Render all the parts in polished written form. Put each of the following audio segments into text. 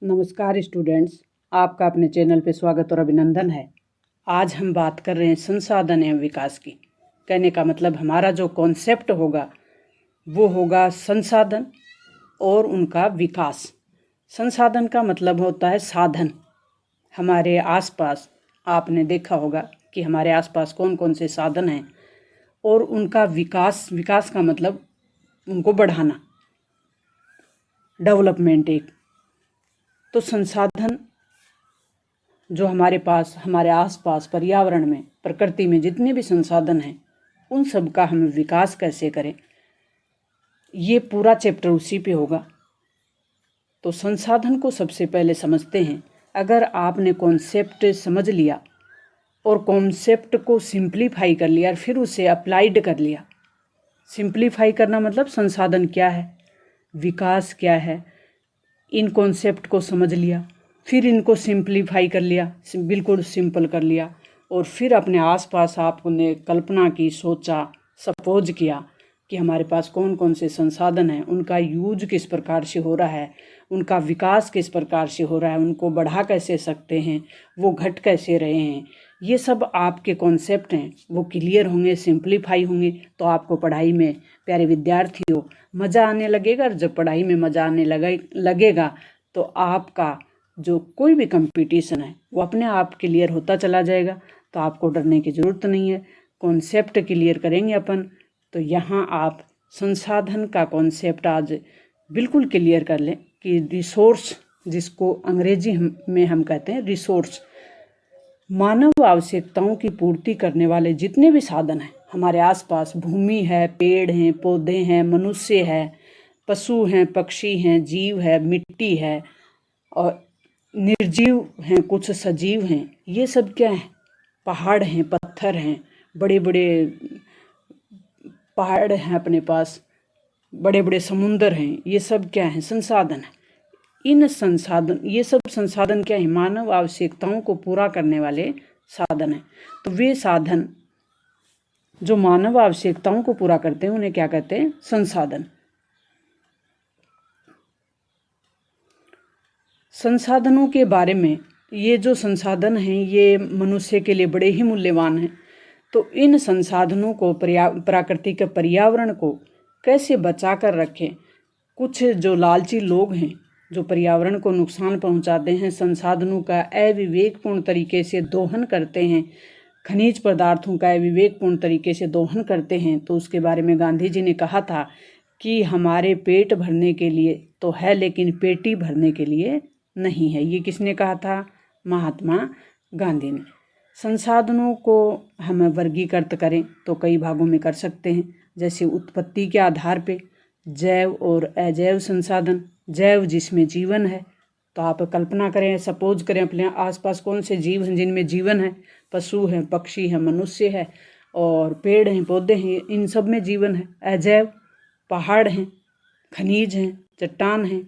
नमस्कार स्टूडेंट्स, आपका अपने चैनल पे स्वागत और अभिनंदन है। आज हम बात कर रहे हैं संसाधन एवं विकास की। कहने का मतलब हमारा जो कॉन्सेप्ट होगा वो होगा संसाधन और उनका विकास। संसाधन का मतलब होता है साधन। हमारे आसपास आपने देखा होगा कि हमारे आसपास कौन कौन से साधन हैं, और उनका विकास का मतलब उनको बढ़ाना, डेवलपमेंट एक। तो संसाधन जो हमारे पास, हमारे आसपास, पर्यावरण में, प्रकृति में जितने भी संसाधन हैं, उन सब का हम विकास कैसे करें, ये पूरा चैप्टर उसी पे होगा। तो संसाधन को सबसे पहले समझते हैं। अगर आपने कॉन्सेप्ट समझ लिया और कॉन्सेप्ट को सिंप्लीफाई कर लिया और फिर उसे अप्लाइड कर लिया। सिंप्लीफाई करना मतलब संसाधन क्या है, विकास क्या है, इन कॉन्सेप्ट को समझ लिया, फिर इनको सिंप्लीफाई कर लिया, बिल्कुल सिंपल कर लिया, और फिर अपने आसपास आपने कल्पना की, सोचा, सपोज किया कि हमारे पास कौन कौन से संसाधन हैं, उनका यूज किस प्रकार से हो रहा है, उनका विकास किस प्रकार से हो रहा है, उनको बढ़ा कैसे सकते हैं, वो घट कैसे रहे हैं। ये सब आपके कॉन्सेप्ट हैं, वो क्लियर होंगे, सिंप्लीफाई होंगे, तो आपको पढ़ाई में, प्यारे विद्यार्थियों, मज़ा आने लगेगा। और जब पढ़ाई में मज़ा आने लगेगा तो आपका जो कोई भी कंपटीशन है वो अपने आप क्लियर होता चला जाएगा। तो आपको डरने की ज़रूरत नहीं है। कॉन्सेप्ट क्लियर करेंगे अपन। तो यहाँ आप संसाधन का कॉन्सेप्ट आज बिल्कुल क्लियर कर लें कि रिसोर्स, जिसको अंग्रेजी में हम कहते हैं रिसोर्स, मानव आवश्यकताओं की पूर्ति करने वाले जितने भी साधन हैं हमारे आसपास, भूमि है, पेड़ हैं, पौधे हैं, मनुष्य है, पशु हैं, पक्षी हैं, जीव है, मिट्टी है, और निर्जीव हैं, कुछ सजीव हैं। ये सब क्या है? पहाड़ हैं, पत्थर हैं, बड़े बड़े पहाड़ हैं अपने पास, बड़े बड़े समुंदर हैं। ये सब क्या है? संसाधन है। इन संसाधन, ये सब संसाधन क्या है? मानव आवश्यकताओं को पूरा करने वाले साधन हैं। तो वे साधन जो मानव आवश्यकताओं को पूरा करते हैं उन्हें क्या कहते हैं? संसाधन। संसाधनों के बारे में, ये जो संसाधन हैं ये मनुष्य के लिए बड़े ही मूल्यवान हैं। तो इन संसाधनों को, प्राकृतिक पर्यावरण को कैसे बचा कर रखें। कुछ जो लालची लोग हैं जो पर्यावरण को नुकसान पहुंचाते हैं, संसाधनों का अविवेकपूर्ण तरीके से दोहन करते हैं, खनिज पदार्थों का अविवेकपूर्ण तरीके से दोहन करते हैं, तो उसके बारे में गांधी जी ने कहा था कि हमारे पेट भरने के लिए तो है लेकिन पेटी भरने के लिए नहीं है। ये किसने कहा था? महात्मा गांधी ने। संसाधनों को हम वर्गीकृत करें तो कई भागों में कर सकते हैं, जैसे उत्पत्ति के आधार पे जैव और अजैव संसाधन। जैव जिसमें जीवन है, तो आप कल्पना करें, सपोज करें अपने आसपास कौन से जीव हैं जिनमें जीवन है। पशु हैं, पक्षी हैं, मनुष्य है, और पेड़ हैं, पौधे हैं, इन सब में जीवन है। अजैव पहाड़ हैं, खनिज हैं, चट्टान हैं,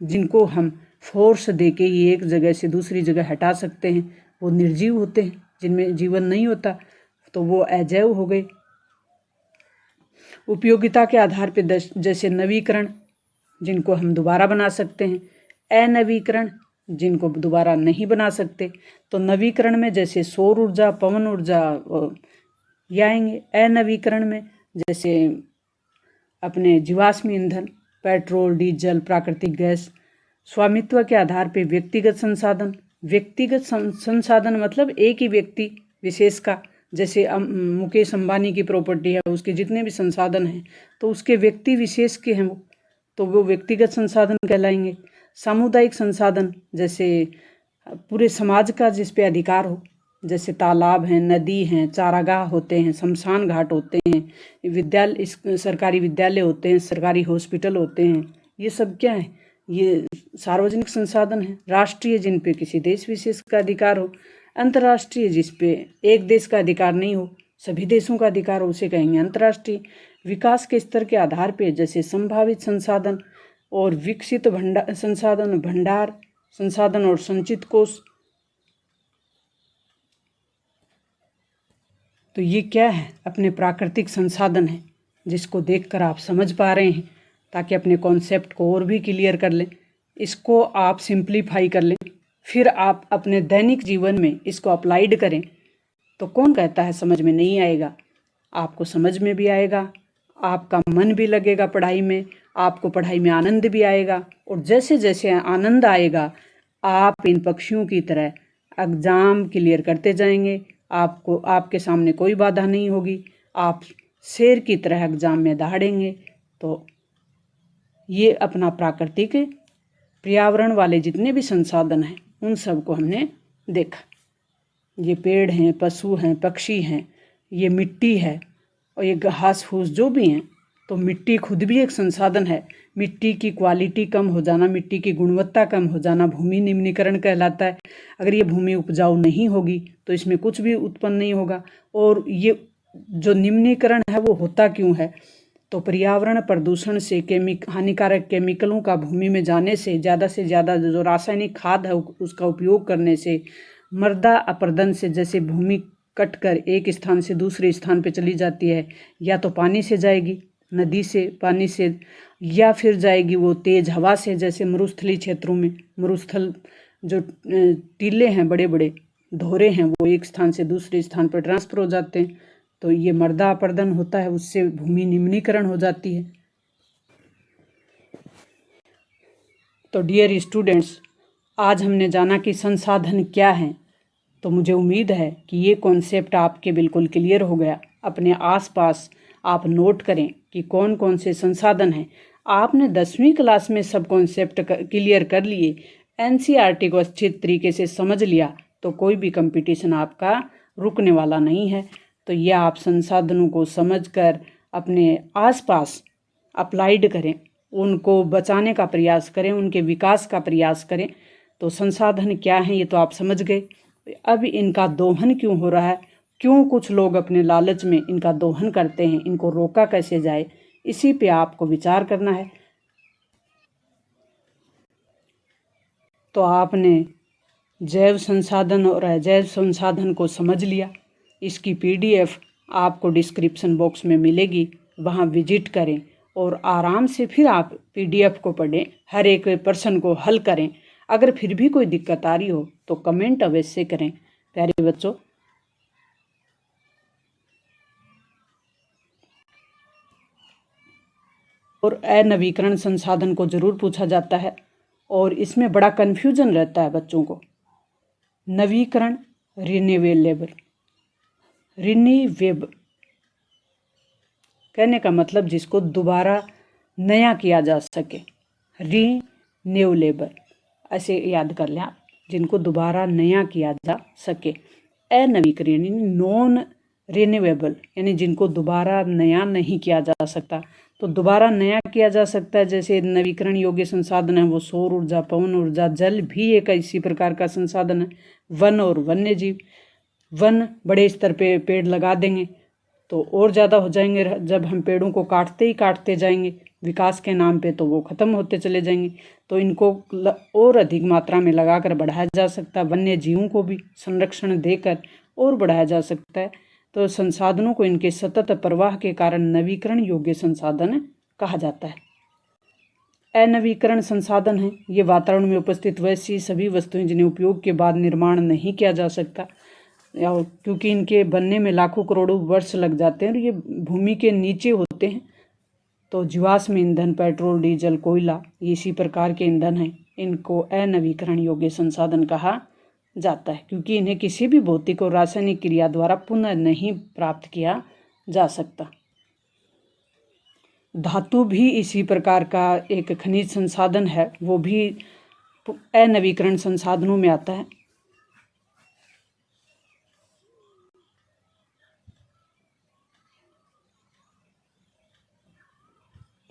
जिनको हम फोर्स देके ही एक जगह से दूसरी जगह हटा सकते हैं। वो निर्जीव होते हैं, जिनमें जीवन नहीं होता, तो वो अजैव हो गए। उपयोगिता के आधार पे जैसे नवीकरण, जिनको हम दोबारा बना सकते हैं, अनवीकरण, जिनको दोबारा नहीं बना सकते। तो नवीकरण में जैसे सौर ऊर्जा, पवन ऊर्जा ये आएंगे। अनवीकरण में जैसे अपने जीवाश्म ईंधन, पेट्रोल, डीजल, प्राकृतिक गैस। स्वामित्व के आधार पे व्यक्तिगत संसाधन। व्यक्तिगत संसाधन मतलब एक ही व्यक्ति विशेष का, जैसे मुकेश अंबानी की प्रॉपर्टी है, उसके जितने भी संसाधन हैं तो उसके व्यक्ति विशेष के हैं वो, तो वो व्यक्तिगत संसाधन कहलाएंगे। सामुदायिक संसाधन, जैसे पूरे समाज का जिस पे अधिकार हो, जैसे तालाब हैं, नदी हैं, चारागाह होते हैं, शमशान घाट होते हैं, विद्यालय, सरकारी विद्यालय होते हैं, सरकारी हॉस्पिटल होते हैं। ये सब क्या है? ये सार्वजनिक संसाधन है। राष्ट्रीय, जिन पे किसी देश विशेष का अधिकार हो। अंतर्राष्ट्रीय, जिस पे एक देश का अधिकार नहीं हो, सभी देशों का अधिकार हो, उसे कहेंगे अंतर्राष्ट्रीय। विकास के स्तर के आधार पे जैसे संभावित संसाधन और विकसित संसाधन, भंडार संसाधन और संचित कोष। तो ये क्या है? अपने प्राकृतिक संसाधन है, जिसको देखकर आप समझ पा रहे हैं, ताकि अपने कॉन्सेप्ट को और भी क्लियर कर लें इसको आप सिंप्लीफाई कर लें, फिर आप अपने दैनिक जीवन में इसको अप्लाइड करें, तो कौन कहता है समझ में नहीं आएगा। आपको समझ में भी आएगा, आपका मन भी लगेगा पढ़ाई में, आपको पढ़ाई में आनंद भी आएगा। और जैसे जैसे आनंद आएगा आप इन पक्षियों की तरह एग्ज़ाम क्लियर करते जाएंगे। आपको आपके सामने कोई बाधा नहीं होगी, आप शेर की तरह एग्ज़ाम में दहाड़ेंगे। तो ये अपना प्राकृतिक पर्यावरण वाले जितने भी संसाधन हैं उन सबको हमने देखा। ये पेड़ हैं, पशु हैं, पक्षी हैं, ये मिट्टी है और ये घास फूस जो भी हैं। तो मिट्टी खुद भी एक संसाधन है। मिट्टी की क्वालिटी कम हो जाना, मिट्टी की गुणवत्ता कम हो जाना भूमि निम्नीकरण कहलाता है। अगर ये भूमि उपजाऊ नहीं होगी तो इसमें कुछ भी उत्पन्न नहीं होगा। और ये जो निम्नीकरण है वो होता क्यों है, तो पर्यावरण प्रदूषण से हानिकारक केमिकलों का भूमि में जाने से ज़्यादा जो रासायनिक खाद है उसका उपयोग करने से, मृदा अपरदन से, जैसे भूमि कटकर एक स्थान से दूसरे स्थान पे चली जाती है, या तो पानी से जाएगी, नदी से, पानी से, या फिर जाएगी वो तेज हवा से। जैसे मरुस्थलीय क्षेत्रों में मरुस्थल जो टीले हैं, बड़े बड़े धोरे हैं, वो एक स्थान से दूसरे स्थान पर ट्रांसफर हो जाते हैं। तो ये मृदा अपरदन होता है, उससे भूमि निम्नीकरण हो जाती है। तो डियर स्टूडेंट्स, आज हमने जाना कि संसाधन क्या हैं। तो मुझे उम्मीद है कि ये कॉन्सेप्ट आपके बिल्कुल क्लियर हो गया। अपने आसपास आप नोट करें कि कौन कौन से संसाधन हैं। आपने 10वीं क्लास में सब कॉन्सेप्ट क्लियर कर लिए, एनसीईआरटी को अच्छे तरीके से समझ लिया, तो कोई भी कंपटीशन आपका रुकने वाला नहीं है। तो यह आप संसाधनों को समझकर अपने आसपास अप्लाइड करें, उनको बचाने का प्रयास करें, उनके विकास का प्रयास करें। तो संसाधन क्या हैं ये तो आप समझ गए। अब इनका दोहन क्यों हो रहा है, क्यों कुछ लोग अपने लालच में इनका दोहन करते हैं, इनको रोका कैसे जाए, इसी पे आपको विचार करना है। तो आपने जैव संसाधन और अजैव संसाधन को समझ लिया। इसकी पीडीएफ आपको डिस्क्रिप्शन बॉक्स में मिलेगी, वहाँ विजिट करें और आराम से फिर आप पीडीएफ को पढ़ें, हर एक प्रश्न को हल करें। अगर फिर भी कोई दिक्कत आ रही हो तो कमेंट अवश्य करें। प्यारे बच्चों, और अनवीकरण संसाधन को जरूर पूछा जाता है और इसमें बड़ा कन्फ्यूजन रहता है बच्चों को। नवीकरण, रिन्यूएबल, कहने का मतलब जिसको दोबारा नया किया जा सके, रिन्यूएबल ऐसे याद कर लें आप, जिनको दोबारा नया किया जा सके। अनवीकरण यानी नॉन रिन्यूएबल, यानी जिनको दोबारा नया नहीं किया जा सकता। तो दोबारा नया किया जा सकता है, जैसे नवीकरण योग्य संसाधन है वो सौर ऊर्जा, पवन ऊर्जा, जल भी एक इसी प्रकार का संसाधन है। वन और वन्य जीव, वन बड़े स्तर पे पेड़ लगा देंगे तो और ज़्यादा हो जाएंगे। जब हम पेड़ों को काटते ही काटते जाएंगे विकास के नाम पे, तो वो ख़त्म होते चले जाएंगे। तो इनको और अधिक मात्रा में लगाकर बढ़ाया जा सकता है। वन्य जीवों को भी संरक्षण देकर और बढ़ाया जा सकता है। तो संसाधनों को इनके सतत प्रवाह के कारण नवीकरण योग्य संसाधन कहा जाता है। अनवीकरण संसाधन है ये वातावरण में उपस्थित वैसी सभी वस्तुएं जिन्हें उपयोग के बाद निर्माण नहीं किया जा सकता, क्योंकि इनके बनने में लाखों करोड़ों वर्ष लग जाते हैं और ये भूमि के नीचे होते हैं। तो जीवाश्म ईंधन, पेट्रोल, डीजल, कोयला, ये इसी प्रकार के ईंधन हैं। इनको अनवीकरण योग्य संसाधन कहा जाता है, क्योंकि इन्हें किसी भी भौतिक और रासायनिक क्रिया द्वारा पुनः नहीं प्राप्त किया जा सकता। धातु भी इसी प्रकार का एक खनिज संसाधन है, वो भी अनवीकरण संसाधनों में आता है।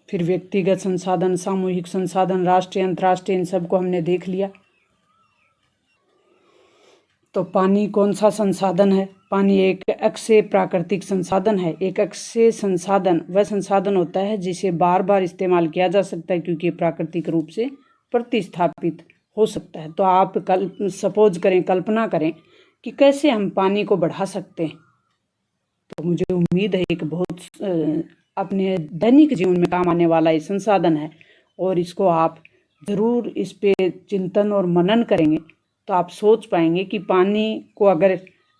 फिर व्यक्तिगत संसाधन, सामूहिक संसाधन, राष्ट्रीय, अंतर्राष्ट्रीय, इन सबको हमने देख लिया। तो पानी कौन सा संसाधन है? पानी एक अक्षय प्राकृतिक संसाधन है। एक अक्षय संसाधन वह संसाधन होता है जिसे बार बार इस्तेमाल किया जा सकता है, क्योंकि प्राकृतिक रूप से प्रतिस्थापित हो सकता है। तो आप कल्पना करें कि कैसे हम पानी को बढ़ा सकते हैं। तो मुझे उम्मीद है एक बहुत अपने दैनिक जीवन में काम आने वाला ये संसाधन है और इसको आप ज़रूर इस पे चिंतन और मनन करेंगे तो आप सोच पाएंगे कि पानी को अगर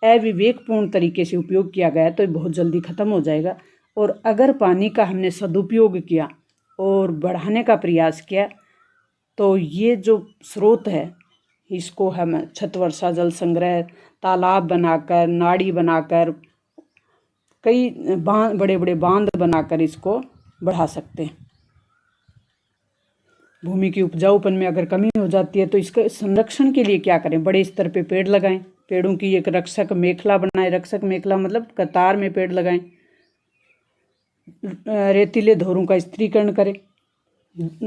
अविवेकपूर्ण तरीके से उपयोग किया गया तो ये बहुत जल्दी ख़त्म हो जाएगा, और अगर पानी का हमने सदुपयोग किया और बढ़ाने का प्रयास किया तो ये जो स्रोत है इसको हम छत वर्षा जल संग्रह, तालाब बनाकर, नाड़ी बनाकर, कई बड़े बड़े बांध बनाकर इसको बढ़ा सकते हैं। भूमि की उपजाऊपन में अगर कमी हो जाती है तो इसके संरक्षण के लिए क्या करें? बड़े स्तर पे पेड़ लगाएं, पेड़ों की एक रक्षक मेखला बनाएं। रक्षक मेखला मतलब कतार में पेड़ लगाएं। रेतीले धोरों का स्थिरीकरण करें।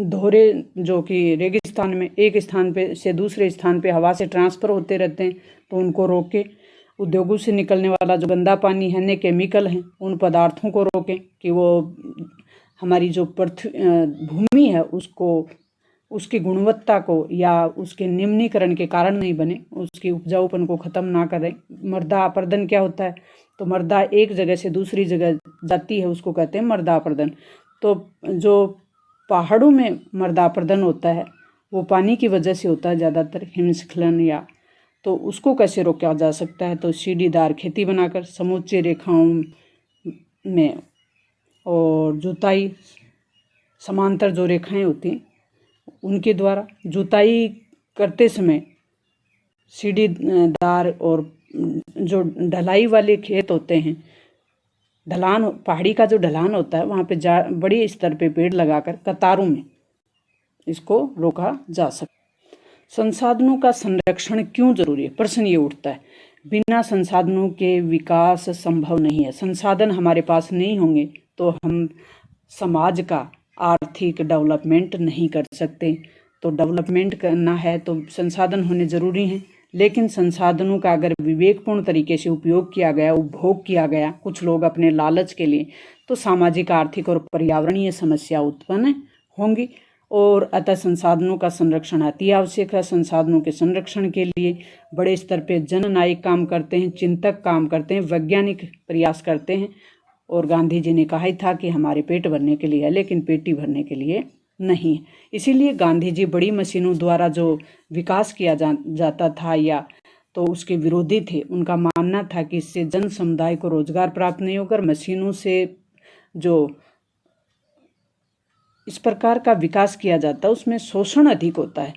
धोरे जो कि रेगिस्तान में एक स्थान पे से दूसरे स्थान पे हवा से ट्रांसफ़र होते रहते हैं तो उनको रोकें। उद्योगों से निकलने वाला जो गंदा पानी है, केमिकल हैं, उन पदार्थों को रोकें कि वो हमारी जो भूमि है उसको, उसकी गुणवत्ता को या उसके निम्नीकरण के कारण नहीं बने, उसकी उपजाऊपन को ख़त्म ना करें। मृदा अपरदन क्या होता है? तो मृदा एक जगह से दूसरी जगह जाती है, उसको कहते हैं मृदा अपरदन। तो जो पहाड़ों में मृदा अपरदन होता है वो पानी की वजह से होता है, ज़्यादातर हिमस्खलन या, तो उसको कैसे रोका जा सकता है? तो सीढ़ीदार खेती बनाकर, समोच्च रेखाओं में, और जुताई, समांतर जो रेखाएं होती हैं उनके द्वारा जुताई करते समय सीढ़ीदार, और जो ढलाई वाले खेत होते हैं, ढलान, पहाड़ी का जो ढलान होता है वहाँ पे बड़ी स्तर पे पेड़ लगाकर कतारों में इसको रोका जा सकता है। संसाधनों का संरक्षण क्यों जरूरी है? प्रश्न ये उठता है। बिना संसाधनों के विकास संभव नहीं है। संसाधन हमारे पास नहीं होंगे तो हम समाज का आर्थिक डेवलपमेंट नहीं कर सकते। तो डेवलपमेंट करना है तो संसाधन होने ज़रूरी हैं, लेकिन संसाधनों का अगर विवेकपूर्ण तरीके से उपयोग किया गया, उपभोग किया गया कुछ लोग अपने लालच के लिए, तो सामाजिक, आर्थिक और पर्यावरणीय समस्या उत्पन्न होंगी। और अतः संसाधनों का संरक्षण अति आवश्यक है। संसाधनों के संरक्षण के लिए बड़े स्तर पे जननायक काम करते हैं, चिंतक काम करते हैं, वैज्ञानिक प्रयास करते हैं। और गांधी जी ने कहा ही था कि हमारे पेट भरने के लिए है, लेकिन पेटी भरने के लिए नहीं। इसीलिए गांधी जी बड़ी मशीनों द्वारा जो विकास किया जाता था या तो उसके विरोधी थे। उनका मानना था कि इससे जन समुदाय को रोजगार प्राप्त नहीं होकर मशीनों से जो इस प्रकार का विकास किया जाता है उसमें शोषण अधिक होता है।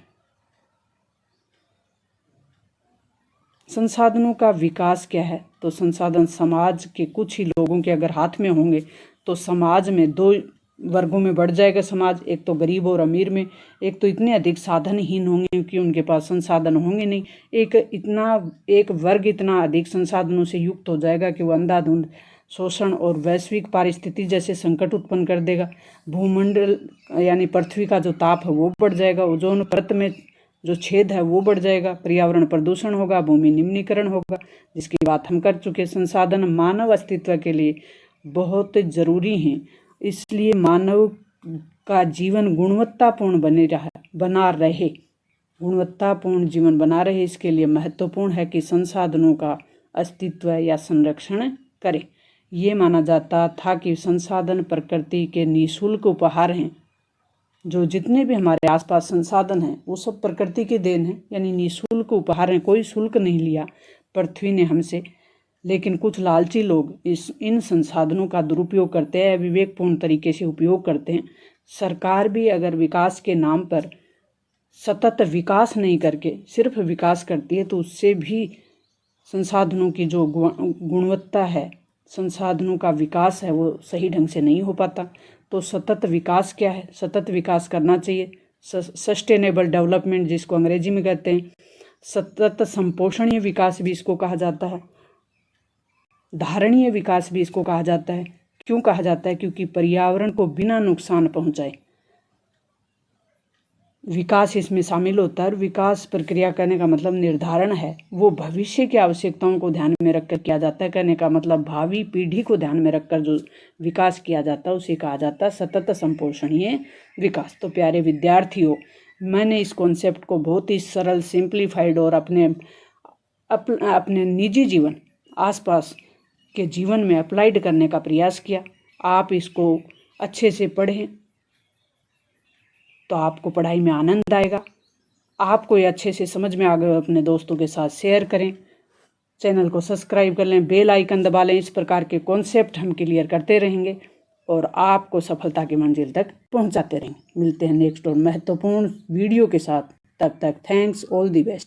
संसाधनों का विकास क्या है? तो संसाधन समाज के कुछ ही लोगों के अगर हाथ में होंगे तो समाज में दो वर्गों में बढ़ जाएगा समाज। एक तो गरीब और अमीर में। एक तो इतने अधिक साधनहीन होंगे कि उनके पास संसाधन होंगे नहीं। एक वर्ग इतना अधिक संसाधनों से युक्त हो जाएगा कि वो अंधाधुंध शोषण और वैश्विक पारिस्थिति जैसे संकट उत्पन्न कर देगा। भूमंडल यानी पृथ्वी का जो ताप है वो बढ़ जाएगा। ओजोन परत में जो छेद है वो बढ़ जाएगा। पर्यावरण प्रदूषण होगा, भूमि निम्नीकरण होगा, जिसकी बात हम कर चुके। संसाधन मानव अस्तित्व के लिए बहुत जरूरी हैं, इसलिए मानव का जीवन गुणवत्तापूर्ण गुणवत्तापूर्ण जीवन बना रहे, इसके लिए महत्वपूर्ण है कि संसाधनों का अस्तित्व या संरक्षण करें। ये माना जाता था कि संसाधन प्रकृति के निःशुल्क उपहार हैं। जो जितने भी हमारे आसपास संसाधन हैं वो सब प्रकृति की देन है, यानी निःशुल्क उपहार हैं। कोई शुल्क नहीं लिया पृथ्वी ने हमसे। लेकिन कुछ लालची लोग इन संसाधनों का दुरुपयोग करते हैं, विवेकपूर्ण तरीके से उपयोग करते हैं। सरकार भी अगर विकास के नाम पर सतत विकास नहीं करके सिर्फ विकास करती है तो उससे भी संसाधनों की जो गुणवत्ता है, संसाधनों का विकास है, वो सही ढंग से नहीं हो पाता। तो सतत विकास क्या है? सतत विकास करना चाहिए। सस्टेनेबल डेवलपमेंट जिसको अंग्रेजी में कहते हैं, सतत संपोषणीय विकास भी इसको कहा जाता है, धारणीय विकास भी इसको कहा जाता है। क्यों कहा जाता है? क्योंकि पर्यावरण को बिना नुकसान पहुंचाए विकास इसमें शामिल होता है। और विकास प्रक्रिया करने का मतलब निर्धारण है, वो भविष्य की आवश्यकताओं को ध्यान में रखकर किया जाता है। कहने का मतलब भावी पीढ़ी को ध्यान में रखकर जो विकास किया जाता है उसे कहा जाता है सतत संपोषणीय विकास। तो प्यारे विद्यार्थियों, मैंने इस कॉन्सेप्ट को बहुत ही सरल, सिंप्लीफाइड और अपने निजी जीवन, आसपास के जीवन में अप्लाइड करने का प्रयास किया। आप इसको अच्छे से पढ़ें, तो आपको पढ़ाई में आनंद आएगा। आपको ये अच्छे से समझ में आ गया, अपने दोस्तों के साथ शेयर करें, चैनल को सब्सक्राइब कर लें, बेल आइकन दबा लें। इस प्रकार के कॉन्सेप्ट हम क्लियर करते रहेंगे और आपको सफलता की मंजिल तक पहुंचाते रहेंगे। मिलते हैं नेक्स्ट और महत्वपूर्ण वीडियो के साथ। तब तक थैंक्स, ऑल दी बेस्ट।